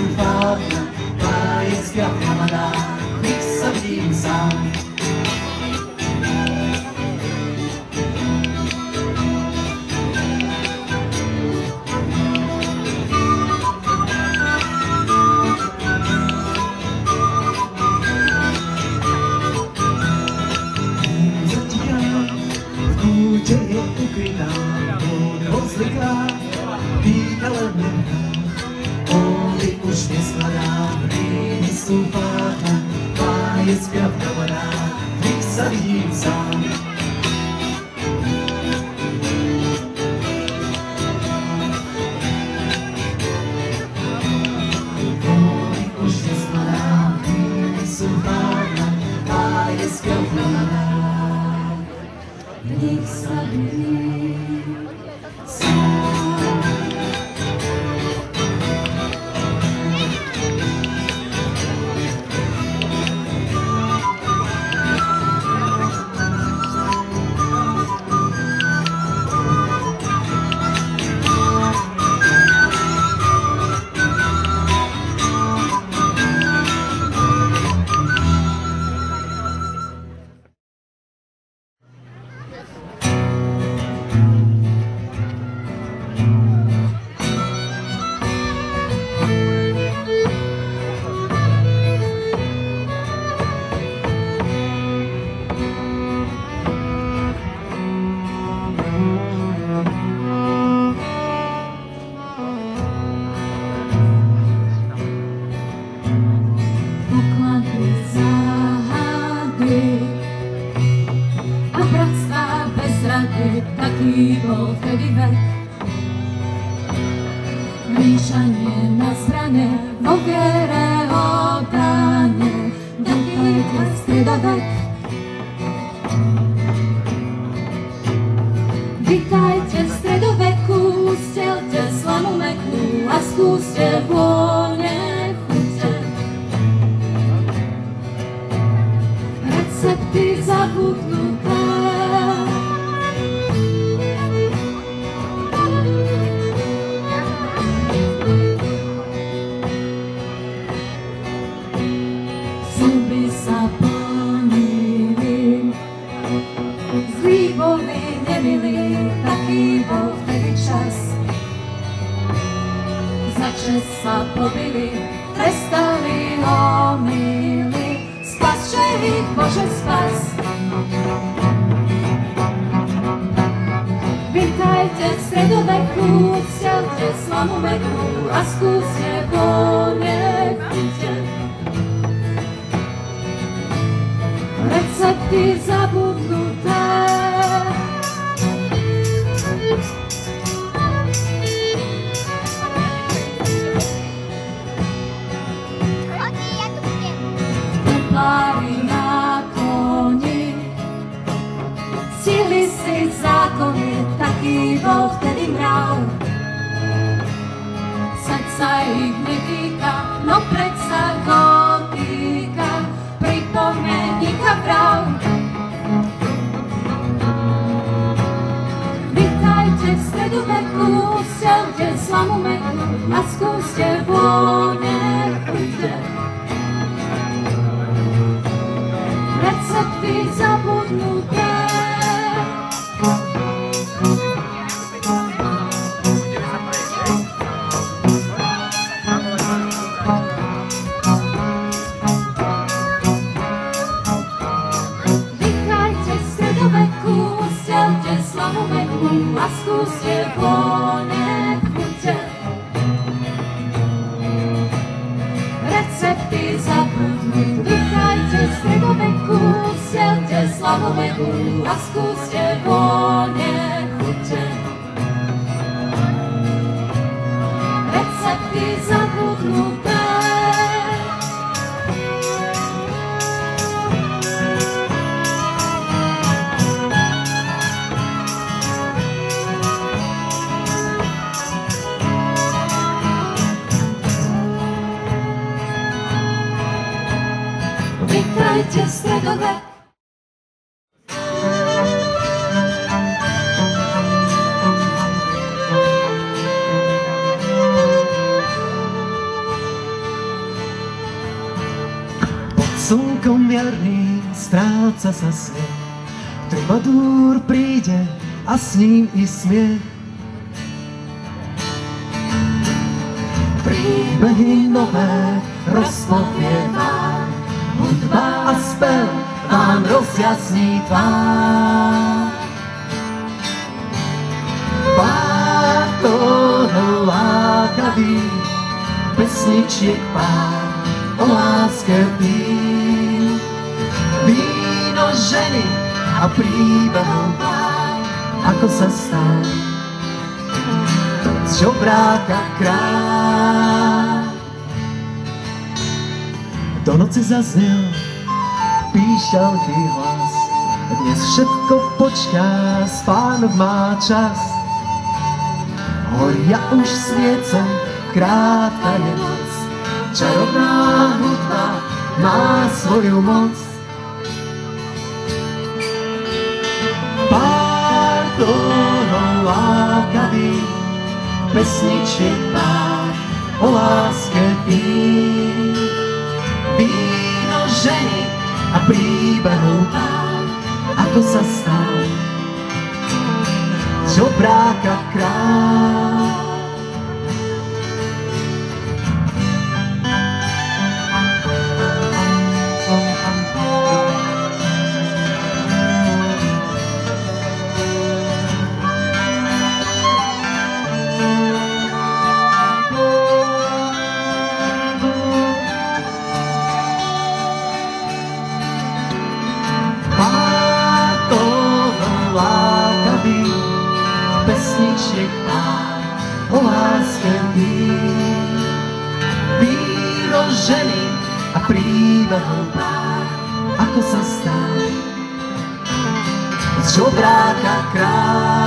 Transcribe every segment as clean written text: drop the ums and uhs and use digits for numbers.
sulfátna, bájecká hromadá, nech sa vidím sám. Že je ukrytá, odhozliká, výdala mňa. Oby už neskladá, hlíny sulfátna, bájecká hromadá, nech sa vidím sám. Oby už neskladá, hlíny sulfátna, bájecká hromadá, nech sa vidím sám. Taký bol vtedy vek. Míšanie na zbrane, vo viere obrane, taký bol stredovek. Vítajte v stredoveku, stelte slamu mekú a skúste vône chute. Recepty zabudnuté, taký bol vtedy čas. Za čas sa pobili, trestali, omýli, spas ich Bože spas. Vítajte v stredoveku, stelte slamu mekú a skúste vône chute. Recepty zabudnuté, na koni, stihli si zákony, taký bol vtedy mrav. Sať sa ich netýka, no predsa ho týka, pripomeníka vrav. Vítajte v stredoveku, stelte slamu mekú a skúste vône chute. Recepty zabudnuté, dýchajte v stredoveku, stelte slamu mekú a skúste vône chute. Recepty zabudnuté, dýchajte v stredoveku, stelte slamu mekú a skúste vône chute. Recepty zabudnuté, vítajte v stredoveku. slnkom jarným stráca sa sneh. Trubadúr príde a s ním i smiech. Príbehy nové rozpovie vám, hudba a spev vám rozjasní tvár. Pár tónov lákavých, pesničiek pár o láske pí. Víno ženy a príbehov pár, ako sa stal z žobráka kráľ. Do noci zaznel píšťalký hlas, dnes všetko počká, spánok má čas. Horia už sviece, krátka je noc, čarovná hudba má svoju moc. Pár tónov lákavých, pesničiek pár o láske pí. Víno ženy a príbehov pár, ako sa stal z žobráka kráľ. Pesničiek pár o láske pí. Víno ženy a príbehov pár, ako sa stal z žobráka kráľ.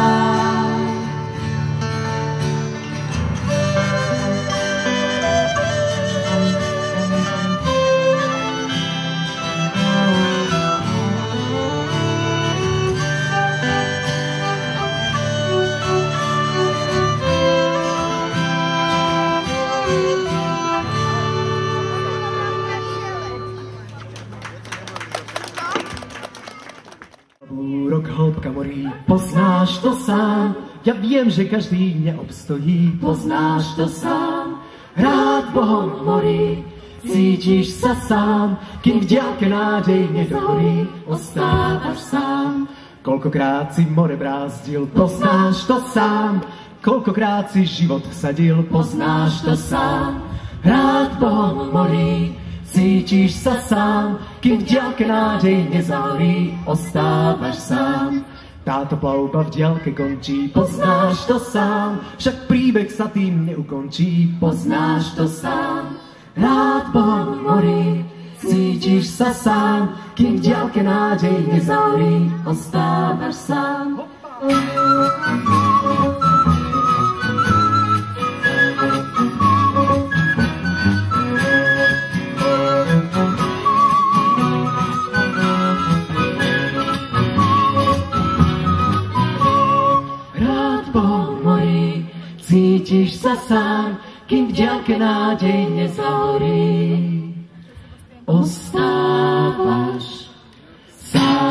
Búrok, hĺbka morí, poznáš to sám. Ja viem, že každý neobstojí, poznáš to sám. Rád Bohom morí, cítiš sa sám, kým v diaľke nádej nedohorí, ostávaš sám. Koľkokrát si more brázdil, poznáš to sám. Koľkokrát si život vsadil, poznáš to sám. Rád Bohom morí, cítiš sa sám, kým v diaľke nádej nezahorí, ostávaš sám. Táto plavba v diaľke končí, poznáš to sám, však príbeh sa tým neukončí, poznáš to sám. Rád Bohom morí, cítiš sa sám, kým v diaľke nádej nezahorí, ostávaš sám. Cítiš sa sám, kým v diaľke nádej nezahorí, ostávaš sám.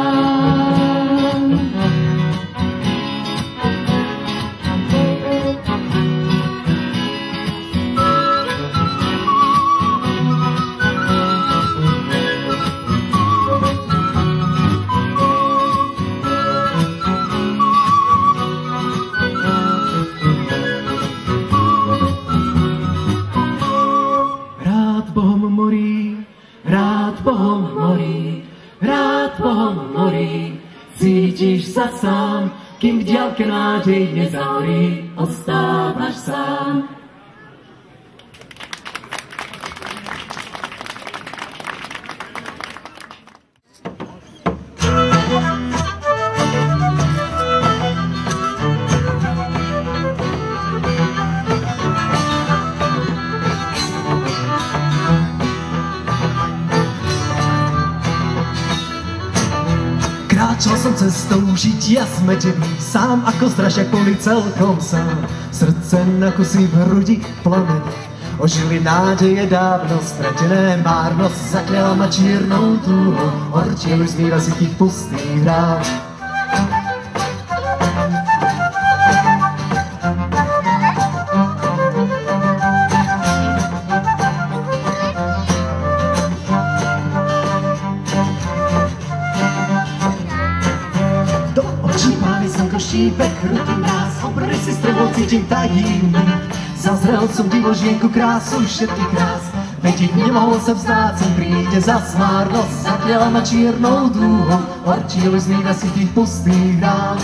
Cítiš sa sám, kým v diaľke nádej nezahorí, ostávaš sám. Kráčal som cestou žitia zmetený, sám ako strašiak boli celkom sám. Srdce na kusy v hrudi plamene, Ožili nádeje dávno ztratené, márnosť zakryla ma čiernou túhou, horčil už zmýva si tých pustých hrách. Do očí pány slnko šípek, ruky nás, obrny si strelou cítim tajím. Zazrel som divožienku krásu všetkých krás, veď ich nemohol sa vzdát, sem príde zas márnosť, zakryla ma čiernou dúhou, horčil už zmýva si tých pustých hrách.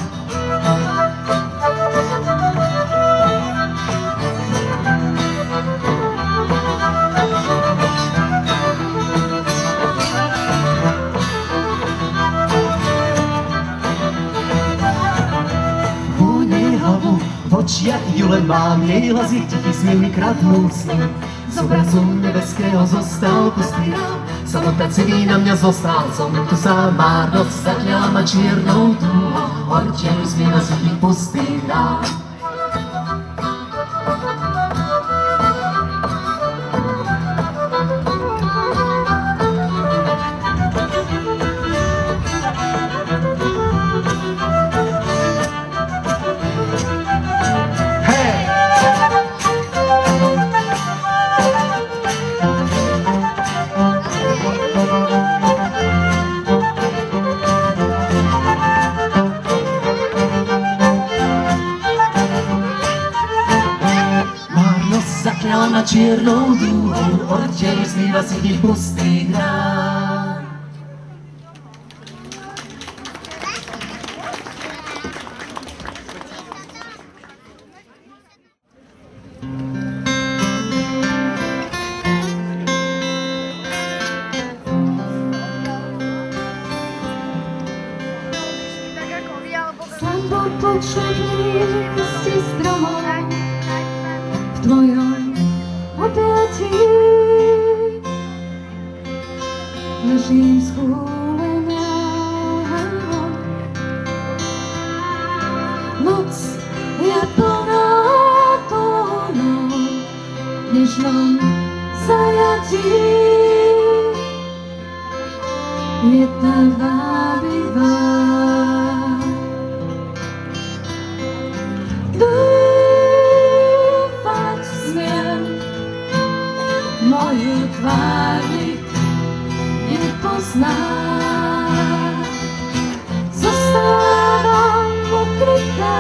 V očiach ju len mám, jej hlas ich tichý smiech mi kradnú sny. Z obrazu nebeského zostal pustý rám, samotná celý na mňa zostal, som tu sám, márnosť zakryla ma čiernou dúhou, horčil už zmýva si tých pustých rám. Zakryla ma čiernou dúhou, horčil už zmýva si tých pustých hrách. Slabo počuť lísty stromov v tvojom objatí. Ležím schúlená, noc je plná tónov v nežnom zajatí. Je tak vábivá, dúfať smiem, moju tvár nepoznáš. Zostávam ukrytá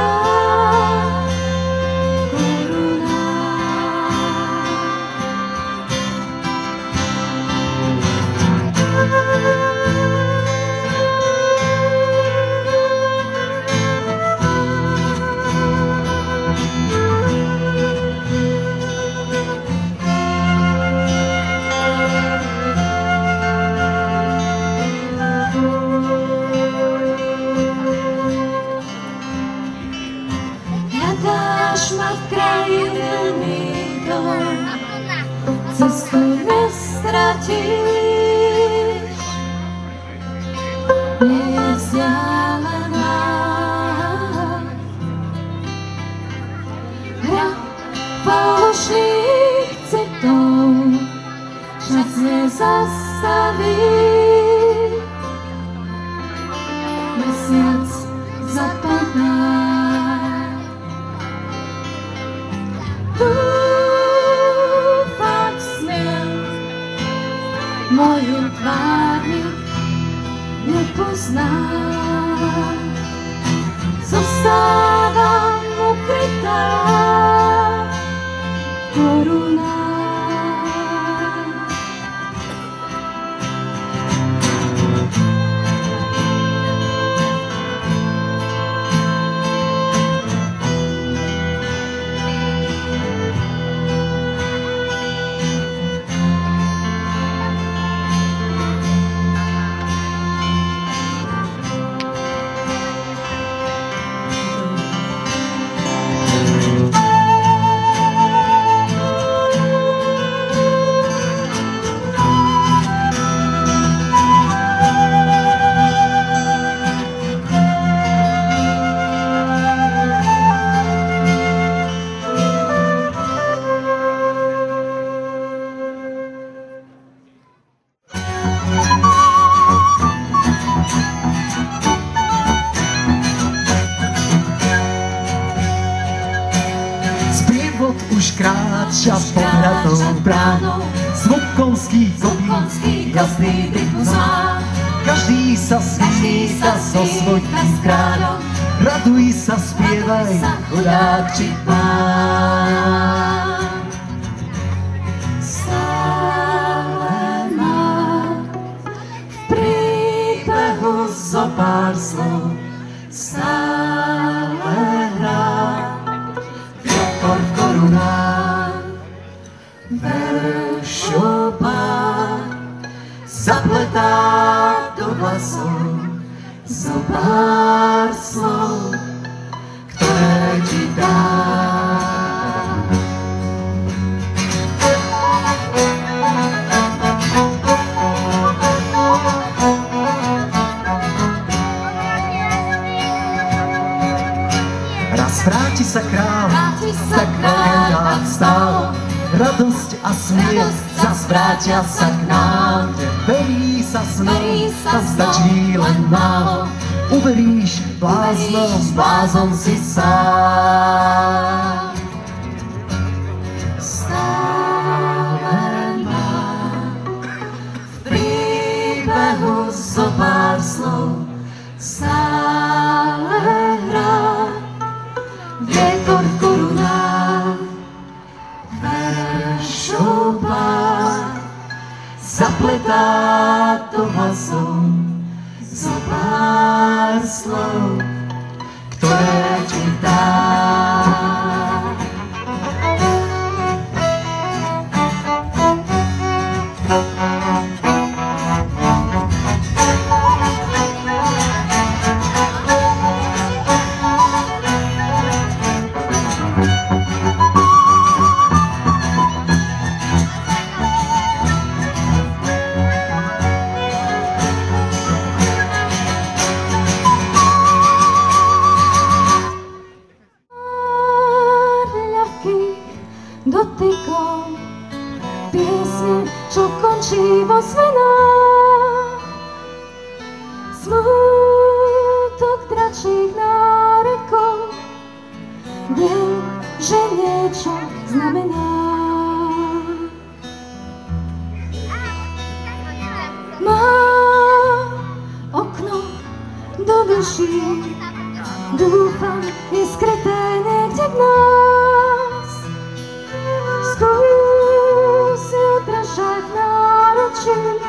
v hľadáš ma v kraji milných dom, cestu nestratíš, nie je vzdialená. Hra falošných citov čas nezastaví, mesiac zapadá. Dúfať smiem, moju tvár nepozná. Zostávam ukrytá v korunách. kráča pod hradnou bránou, zvuk konských kopí, jasný rytmus má. Každý sa smíta so svojím kráľom, raduj sa, spievaj, chudáčik pán. Stále má v príbehu zo pár slov, stále hrá vietor v korunách, veršou pán zapletá do hlasov zo pár slov, ktoré ti dá. Raz vráti sa kráľ, tak veľa stálo, radosť a smiech zas vrátia sa k nám. Verí sa snou, a stačí len málo, uveríš bláznom, blázon si sám. Stále má v príbehu zo pár slov, stále hrá vietor v korunách, veršou pár zapletá do hlasov zo pár slov, ktoré ti dá. Dotykom piesne, čo končí vo svenách, smutok dračích nárekov, viem, že niečo znamená. Má okno do duší, dúfam, je skryté niekde v nás. Skúsi odražať náručí,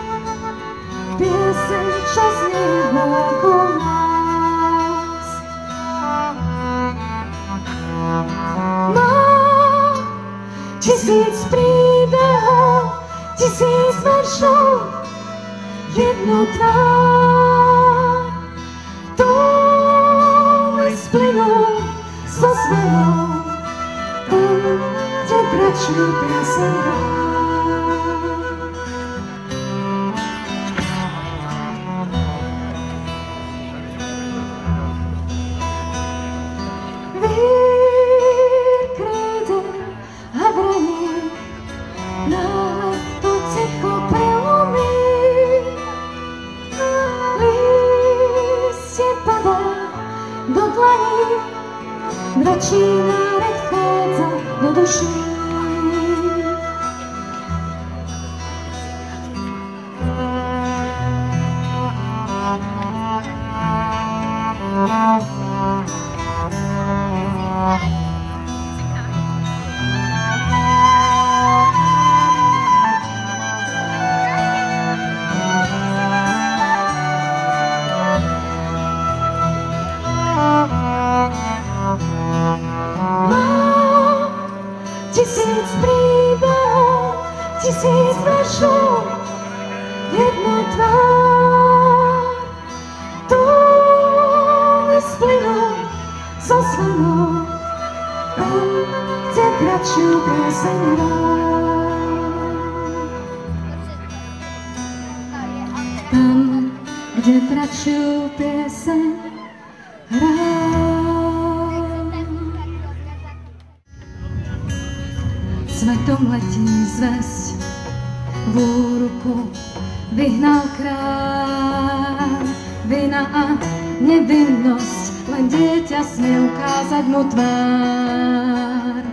pieseň, čo znie hlboko v nás. Má 1000 príbehov, 1000 veršov, jednu tvár. Tóny splynú so svenou, kde dračí pieseň hrá. Vír kryjde a vraní, náhle to ticho prelomí. Lístie padá do dlaní, dračí nárek vchádza do duší. Mám 1000 príbehov, 1000 veršov, jednu tvár. Tóny splynú so svenou, tam, kde dračiu pieseň hrá. Tam, kde dračiu pieseň hrá. Svetom letí zvesť, v úruku vyhnal kráľ. Vina a nevinnosť, len dieťa smie ukázať mu tvár.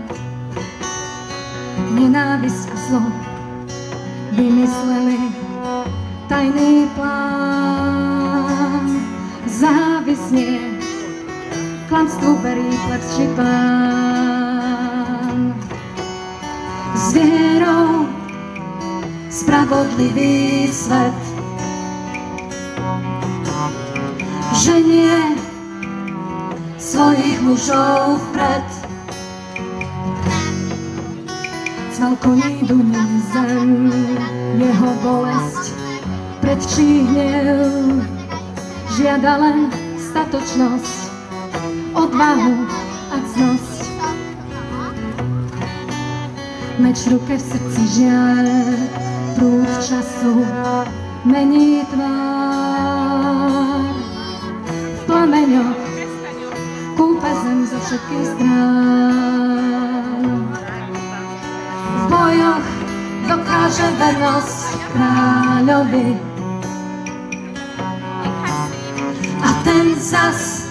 nenávisť a zlo vymysleli tajný plán. Závisne klamstvu berí lepší pán. S vierou spravodlivý svet ženie svojich mužov vpred. Cval koní duní zem, jeho bolesť predčí hnev. Žiada len statočnosť, odvahu a cnosť. Meč v ruke, v srdci žiaľ, prúd času mení tvár. V plameňoch kúpe zem zo všetkých strán. V bojoch dokáže vernosť kráľovi a ten zas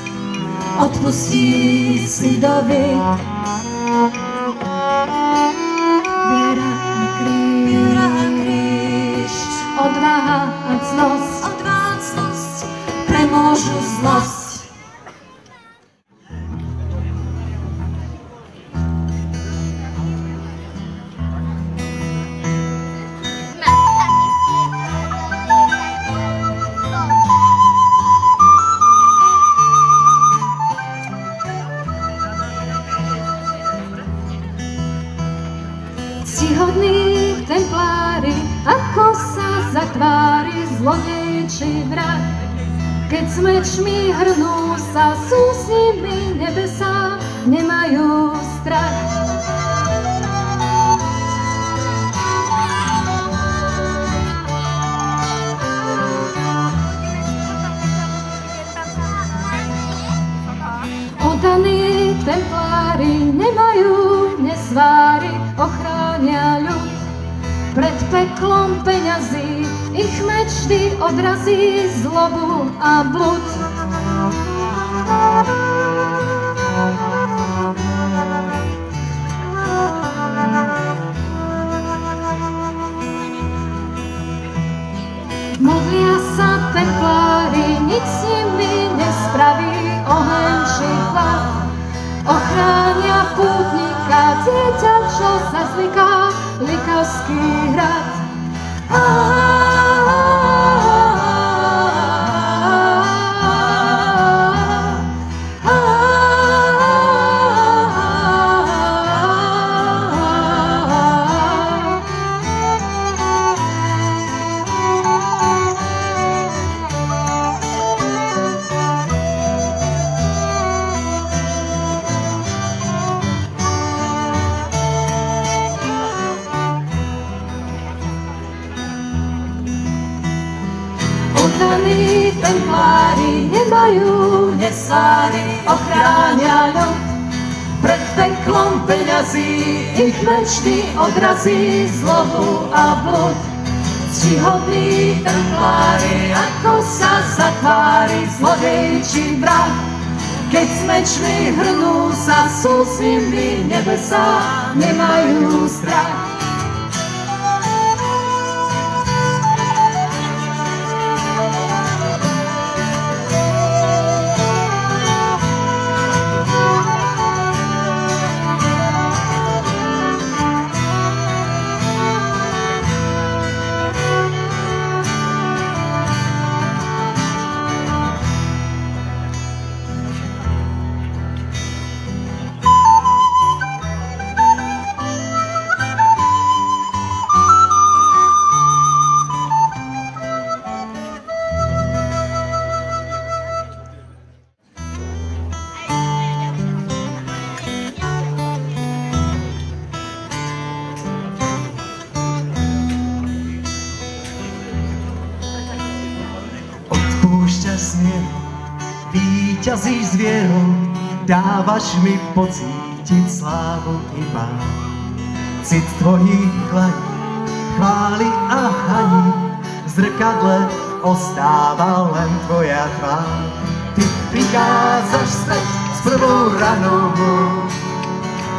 odpustí Sidovi. Viera a kríž, odvaha a cnosť premôžu zlosť. Ctihodní templári, ako sa zatvári zlodej či vrah. Keď s mečmi hrnú sa, sú s nimi nebesá, nemajú strach. Oddaní templári nemajú nesváry, ochránia ľud pred peklom peňazí. Ich meč vždy odrazí zlobu a blud. Modlia sa templári, nič s nimi nespraví oheň či chlad. Ochránia pútnika, dieťa, čo zazliká, Likavský hrad. Oddaní templári nemajú nesváry, ochránia ľud pred peklom peňazí. Ich meč vždy odrazí zlobu a blud. Ctihodní templári, ako sa zatvári zlodej či vrah. Keď s mečmi hrnú sa, sú s nimi nebesá, nemajú strach. Smiech, víťazíš s vierou, dávaš mi pocítiť slávu iba. Cit tvojich dlaní, chvály a haní, v zrkadle ostáva len tvoja tvár. Ty prichádzaš späť s prvou ranou,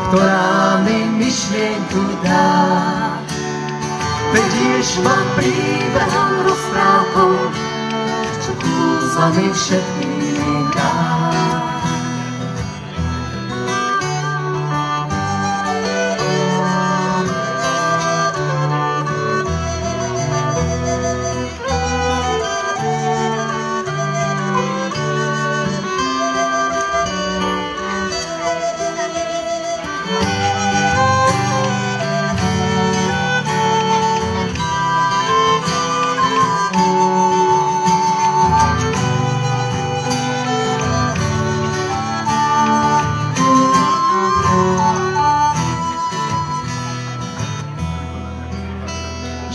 ktorá mi myšlienku dá. Vedieš ma príbehom, rozprávkou, čo kúzlami všetkým dá.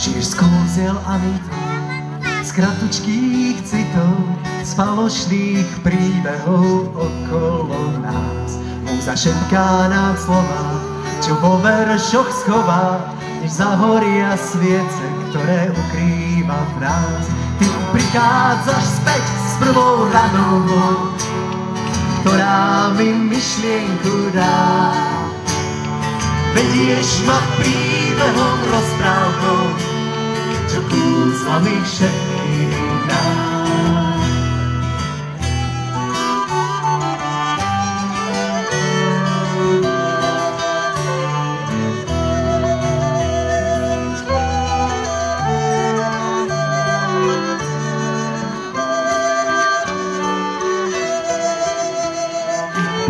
Žiješ z kúziel a mýtov, z kratučkých citov, z falošných príbehov okolo nás. Múza šepká nám slova, čo vo veršoch schová, než zahoria sviece, ktoré ukrýva v nás. Ty prichádzaš späť s prvou ranou, ktorá mi myšlienku dá. Vedieš ma príbehom, rozprávkou, čo kúzlami všetkým dá.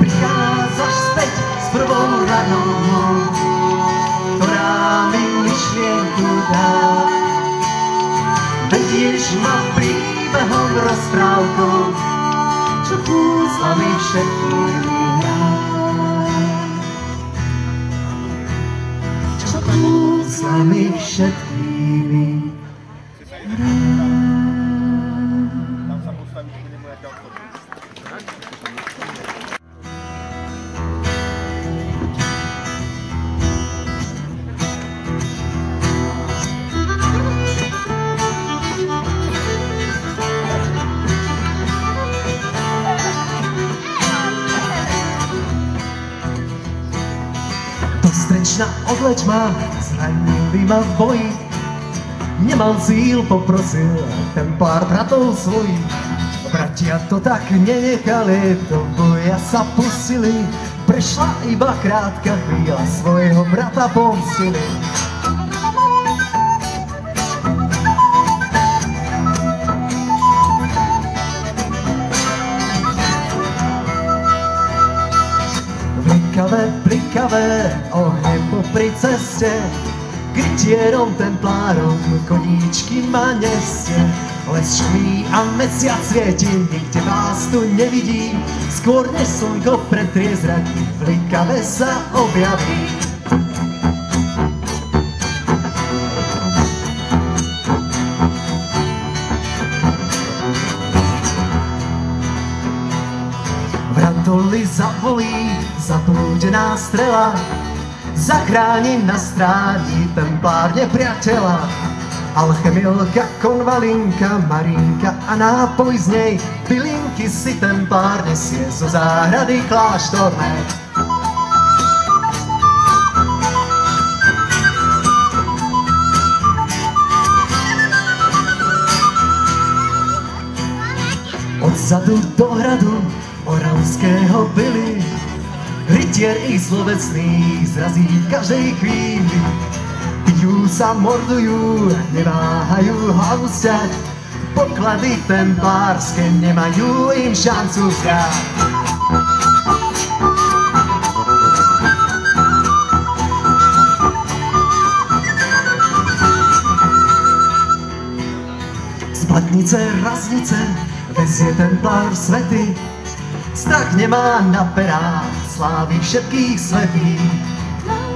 Prichádzaš späť s prvou ranou, ktorá mi myšlienku dá. Vedieš ma príbehom, rozprávkou, čo kúzlami všetkým dá. Čo kúzlami všetkými dá. Strečna, odleč ma, zranili ma v boji. Nemal síl, poprosil templár bratov svojich. Bratia to tak nenechali, do boja sa pustili. Prešla iba krátka chvíľa, svojho brata pomstili. Blikavé ohne popri ceste, krytierom templárom koníčky ma nesie. Les šumí a mesiac svieti, nikde vás tu nevidím, skôr než slnko pretrie zraky, blikavé sa objaví. Vrantoli zavolí, zablúdená strela, zachráni na stráni templár nepriateľa. Alchemilka, konvalinka, Marinka a nápoj z nej, bylinky si templár nesie zo záhrady kláštornej. Odzadu do hradu Oravského byli, rytier ich zlovecný zrazí v každej chvíli. Bijú sa, mordujú, neváhajú hlavu stiať, poklady templárske nemajú im šancu vzdať. Z blatnice, raznice vezie templár svety, strach nemá na perách, slávi všetkých svätých.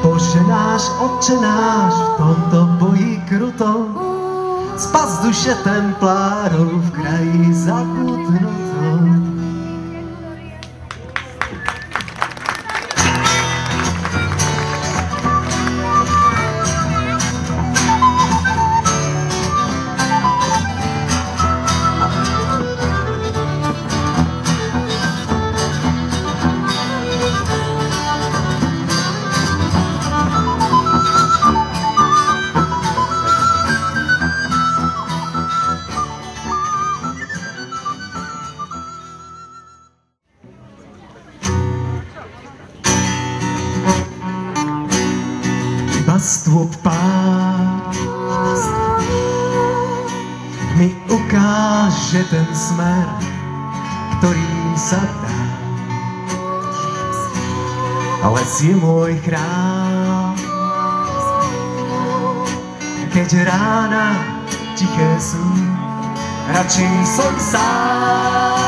Bože náš, Otče náš, v tomto boji krutom, spas duše templárov v kraji zabudnutom. Pán mi ukáže ten smer, ktorým sa dá. Les je môj chrám, keď rána tiché sú, radšej som sám.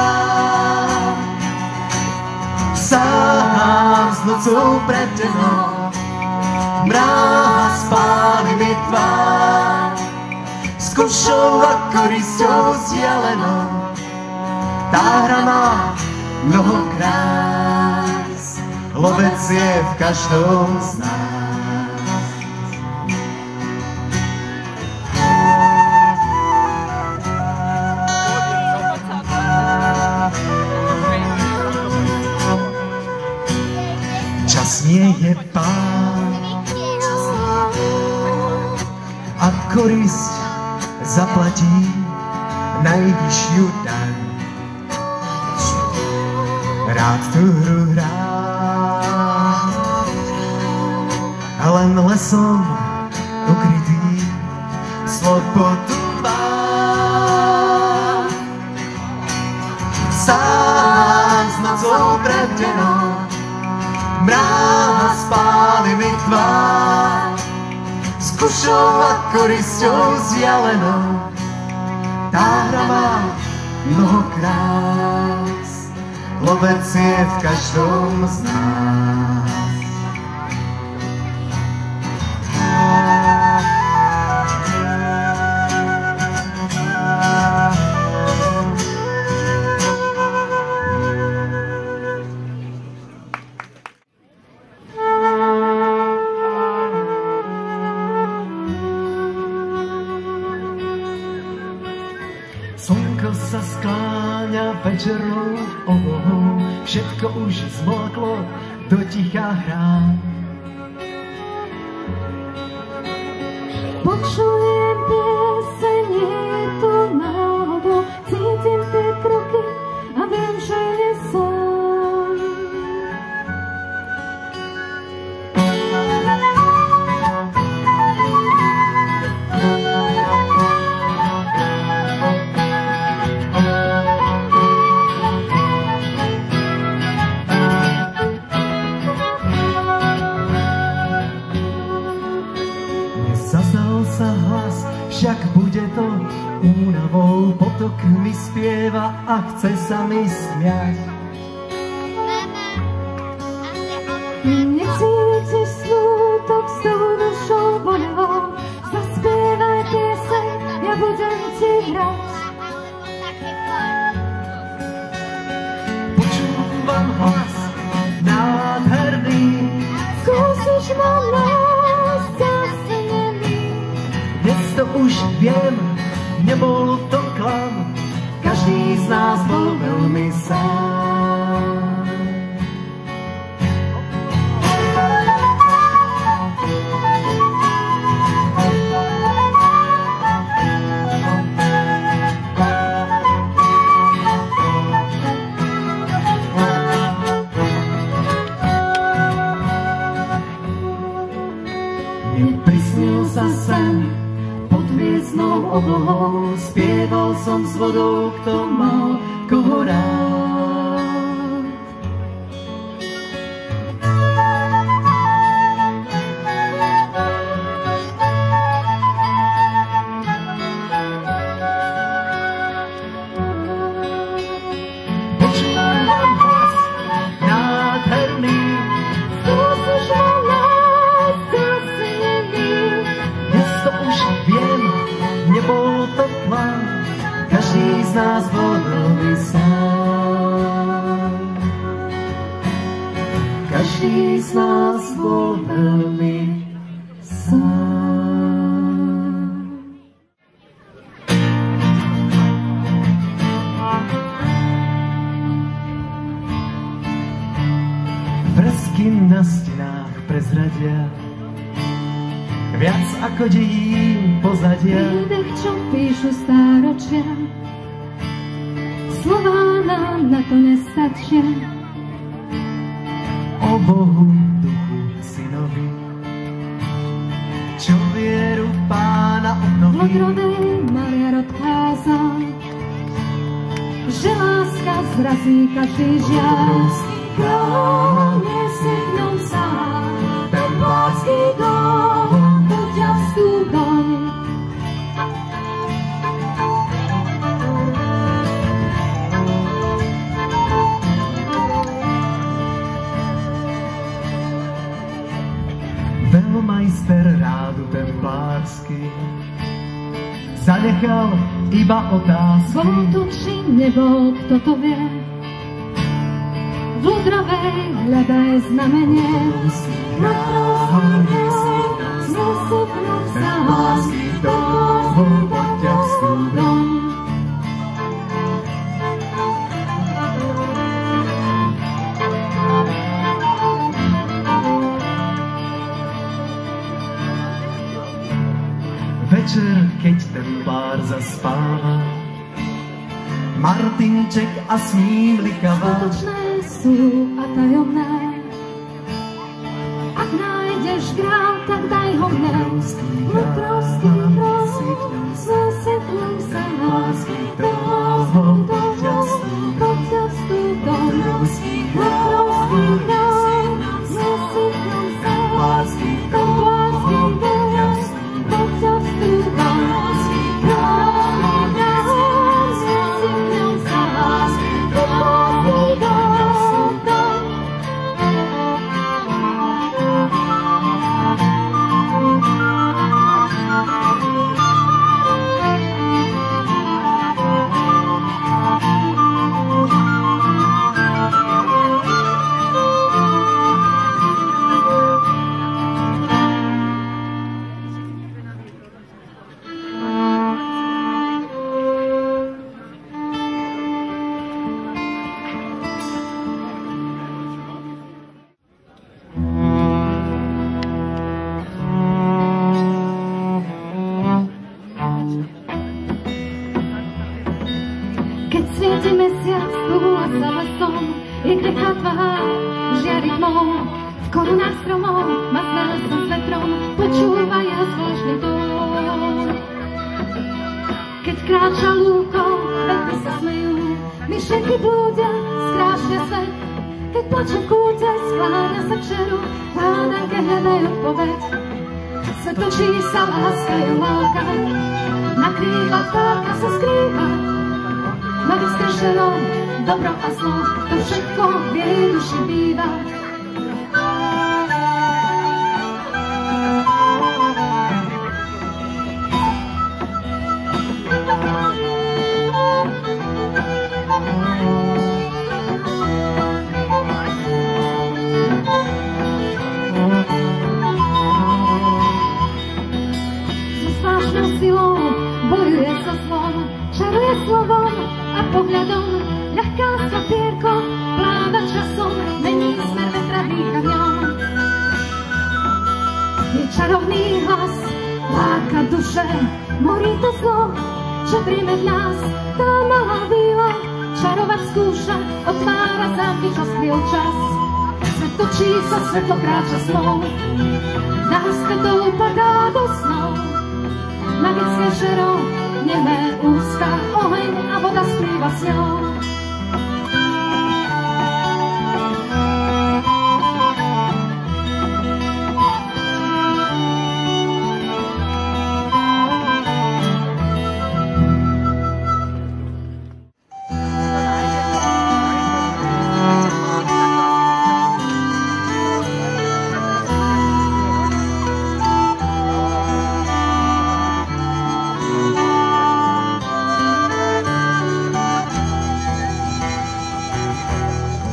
Sám s nocou prede mnou, mráz spáli mi tvár, s kušou a korisťou vzdialenou. Tá hra má mnoho krás, lovec je v každom z nás. Čas nie je pán a korisť zaplatí najvyššiu daň. Rád tú hru hrám, len lesom ukrytý slobodu mám. Sám s nocou predenou, mráz spáli mi tvár, s kušou a korisťou vzdialenou. Tá hra má mnoho krás, lovec je v každom z nás. Slnko sa skláňa večernou oblohou, všetko už zmlklo, do ticha hrá. Počujem pieseň, nie je to náhodou, cítim tie kroky a viem, že je sám. Zaznal sa hlas, však bude to únavou, potok mi spieva a chce sa mi smiať. Necítiš smútok s tou dušou bolevou, zaspievaj pieseň, ja budem ti hrať. Počúvam hlas nádherný, Skúsiš ma nájsť zasnený. dnes to už viem, nebol to klam, každý z nás bol veľmi sám. Neprisnil sa sen pod hviezdnou oblohou, spieval som s vodou, kto mal koho rád. Počúvam hlas nádherný, Skúsiš ma nájsť zasnený. dnes to už viem, nebol to plán, každý z nás bol veľmi sám. Každý z nás bol veľmi sám. Fresky na stenách prezradia viac ako dejín pozadia. Príbeh, čo píšu stáročia, slová nám na to nestačia. O Bohu, duchu, synovi, čo vieru Pána obnoví. Modrovej maliar odkázal, že láska zrazí každý žiaľ. Kto nesie v ňom sám, ten lásky dom, to ťa vstúpom. Velmajster rádu templársky zanechal iba otázky. Bol to či nebol, kto to vie? V Ludrovej hľadaj znamenie. Na prosím, nesi v ňom sám, lásky dom, to ťa vstúpom. Večer, keď templár zaspáva, Martinček a smímlikava. Skutočné sú a tajomné. Ak nájdeš grál, tak daj ho mne. Lutrovský král, zase v ňom sám, lásky dom, to ťa vstúpom. Lutrovský král, zase v ňom sám, lásky dom, to ťa vstúpom. Keď svieti mesiac, túla za lesom, je krehká tvár, žiari tmou. V korunách stromov masné sa s vetrom počúvajú zvláštny tón. Keď kráča lúkou, vetry sa smejú, myšlienky blúdia, skrášne svet. Keď plače v kúte, skláňa sa k šeru, hádanke hľadaj odpoveď. Svet točí sa, láska ju láka, na krídlach vtáka sa skrýva. Magické šero, dobro a zlo, to všetko v jej duši býva. So zvláštnou silou bojuje sa zlom, čaruje slovom a pohľadom, ľahká s papierkom, pláva časom, mení smer vetra, dýcha v ňom. Je čarovný hlas, láka duše, morí to zlo, čo príjme v nás. Tá malá víla, čarovať skúša, otvára zámky, čo skryl čas. Svet točí sa, svetlo kráča snov, nás to upadá do snov. Magické šero, nemé ústa, oheň a voda splýva s ňou.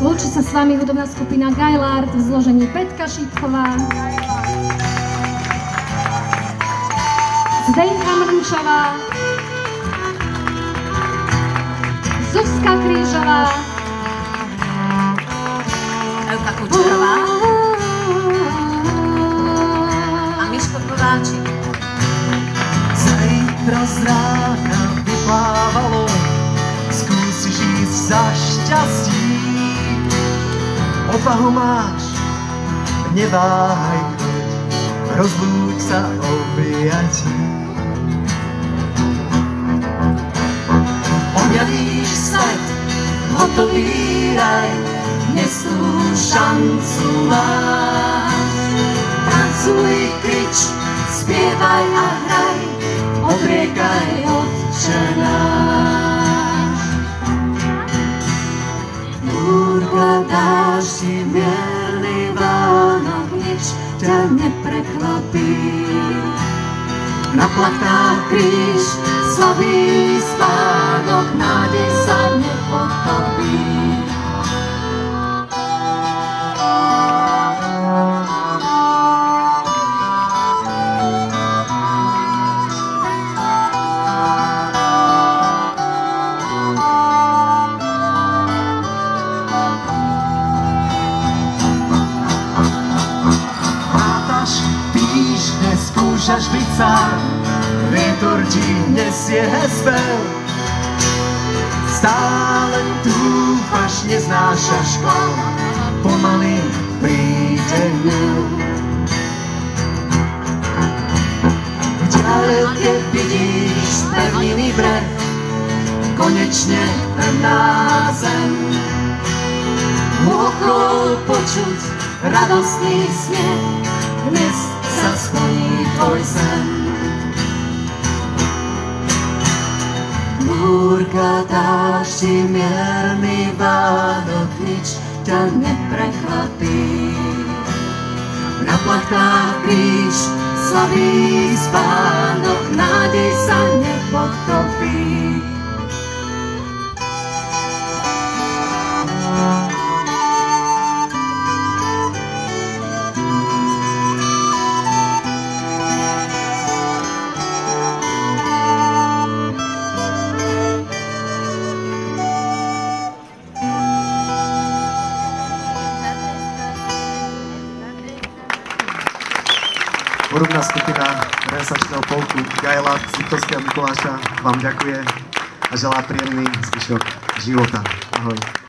Lúči sa s vami hudobná skupina Gailard v zložení Petka Šípková, Zdenka Mrnčová, Zuzka Krížová, Euka Kučerová a Miško Kováčik. Zajtra z rána vyplávalo, skúsiš ísť za šťastí. Odvahu máš, neváhaj, choď, rozlúč sa objatí. Objavíš svet, hotový raj, dnes tú šancu máš. Tancuj, krič, spievaj a hraj, odriekaj Otče náš. Búrka, dáždi, mierny Vánok, nič ťa neprekvapí. Na plachtách kríž, slabý spánok, nádej sa nepotopí. Skúšaš byť sám, vietor ti nesie spev. Stále dúfaš, neznášaš klam, pomaly príde hnev. V ďaleke vidíš pevniny breh, konečne pevná zem. Okolo počuť radostný smiech, dnes sa splní tvoj sen. Búrka, dáždi, mierny Vánok, nič ťa neprekvapí. Na plachtách kríž, slabý spánok, nádej sa nepotopí. Hudobná skupina renesančného polku Gajla z Liptovského Mikuláša vám ďakuje a želá príjemný zvyšok života. Ahoj.